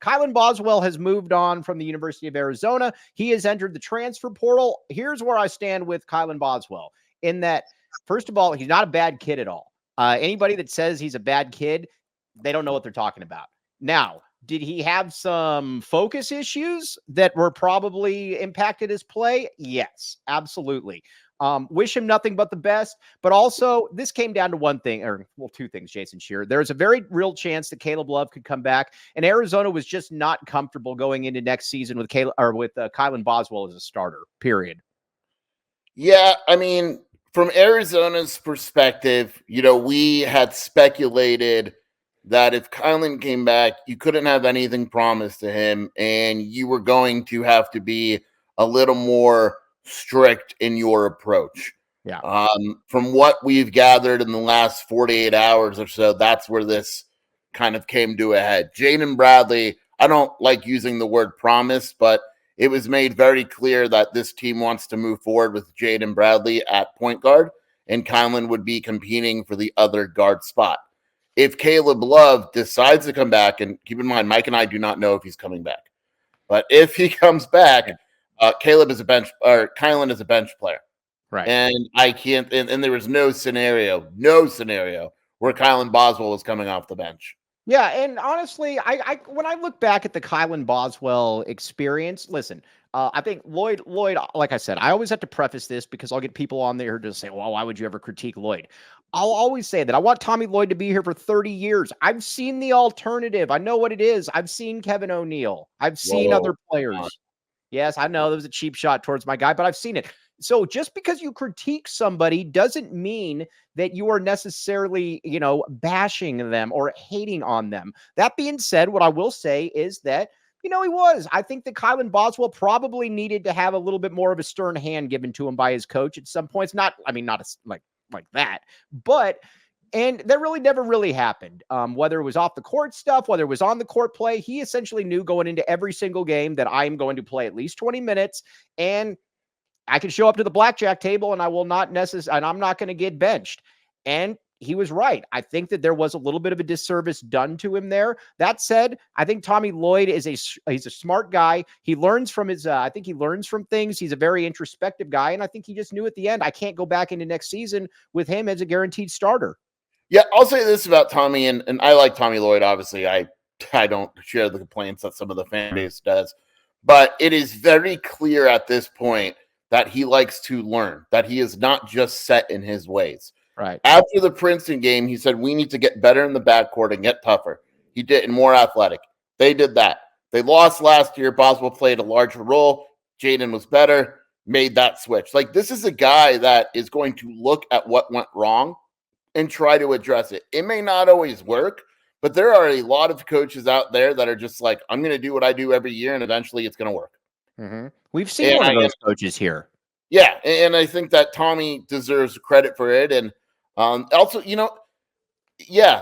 Kylan Boswell has moved on from the University of Arizona. He has entered the transfer portal. Here's where I stand with Kylan Boswell in that, first of all, he's not a bad kid at all. Anybody that says he's a bad kid, they don't know what they're talking about. Now, did he have some focus issues that were probably impacted his play? Yes, absolutely. Wish him nothing but the best. But also, this came down to one thing, or well, two things, Jason Shearer. There's a very real chance that Caleb Love could come back, and Arizona was just not comfortable going into next season with Kylan Boswell as a starter, period. Yeah, I mean, from Arizona's perspective, we had speculated that if Kylan came back, you couldn't have anything promised to him, and you were going to have to be a little more strict in your approach. Yeah. From what we've gathered in the last 48 hours or so, that's where this kind of came to a head. Jaden Bradley, I don't like using the word promise, but it was made very clear that this team wants to move forward with Jaden Bradley at point guard, and Kylan would be competing for the other guard spot. If Caleb Love decides to come back, and keep in mind, Mike and I do not know if he's coming back, but if he comes back, Kylan is a bench player. Right. And I can't, and there was no scenario where Kylan Boswell was coming off the bench. Yeah, and honestly, I when I look back at the Kylan Boswell experience, listen, I think Lloyd, like I said, I always have to preface this because I'll get people on there to say, well, why would you ever critique Lloyd? I'll always say that I want Tommy Lloyd to be here for 30 years. I've seen the alternative. I know what it is. I've seen Kevin O'Neal. I've seen other players. Yes, I know that was a cheap shot towards my guy, but I've seen it. So just because you critique somebody doesn't mean that you are necessarily, bashing them or hating on them. That being said, what I will say is that, he was. I think that Kylan Boswell probably needed to have a little bit more of a stern hand given to him by his coach at some points. Not like that, and that really never really happened. Whether it was off the court stuff, whether it was on the court play, he essentially knew going into every single game that I am going to play at least 20 minutes and I can show up to the blackjack table and I will not necessarily, and I'm not going to get benched. And he was right. I think that there was a little bit of a disservice done to him there. That said, I think Tommy Lloyd he's a smart guy. He learns from I think he learns from things. He's a very introspective guy. And I think he just knew at the end, I can't go back into next season with him as a guaranteed starter. Yeah, I'll say this about Tommy, and I like Tommy Lloyd, obviously. I don't share the complaints that some of the fan base does. But it is very clear at this point that he likes to learn, that he is not just set in his ways. Right. After the Princeton game, he said, we need to get better in the backcourt and get tougher. He did, and more athletic. They did that. They lost last year. Boswell played a larger role. Jaden was better, made that switch. Like, this is a guy that is going to look at what went wrong and try to address it. It may not always work, but there are a lot of coaches out there that are just like, I'm going to do what I do every year, and eventually it's going to work. Mm-hmm. We've seen one of those coaches here. Yeah, and I think that Tommy deserves credit for it. And also,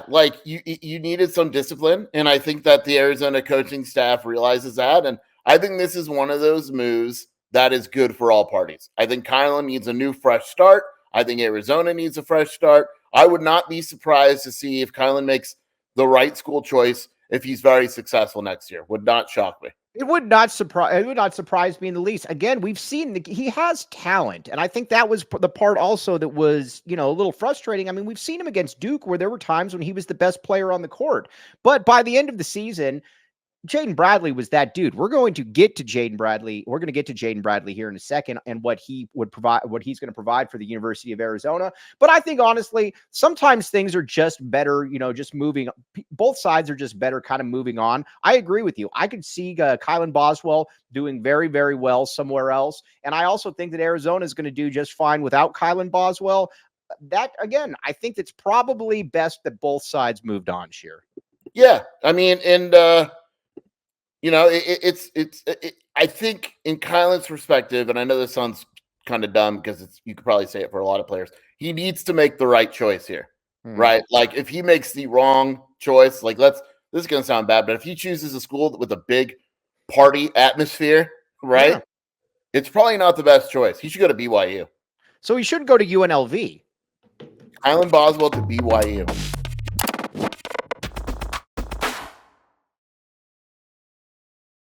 like you needed some discipline, and I think that the Arizona coaching staff realizes that. And I think this is one of those moves that is good for all parties. I think Kylan needs a new, fresh start. I think Arizona needs a fresh start. I would not be surprised to see if Kylan makes the right school choice if he's very successful next year. Would not shock me. It would not surprise me in the least. Again, we've seen he has talent, and I think that was the part also that was, a little frustrating. I mean, we've seen him against Duke where there were times when he was the best player on the court, but by the end of the season, Jaden Bradley was that dude. We're going to get to Jaden Bradley. We're going to get to Jaden Bradley here in a second and what he would provide, what he's going to provide for the University of Arizona. But I think, honestly, sometimes things are just better, just moving. Both sides are just better kind of moving on. I agree with you. I could see Kylan Boswell doing very, very well somewhere else. And I also think that Arizona is going to do just fine without Kylan Boswell. That, again, I think it's probably best that both sides moved on, Sheer. Yeah. I mean, and, I think in Kylan's perspective, and I know this sounds kind of dumb because you could probably say it for a lot of players, he needs to make the right choice here, right? Like if he makes the wrong choice, like this is going to sound bad, but if he chooses a school with a big party atmosphere, right? Yeah. It's probably not the best choice. He should go to BYU. So he should go to UNLV. Kylan Boswell to BYU.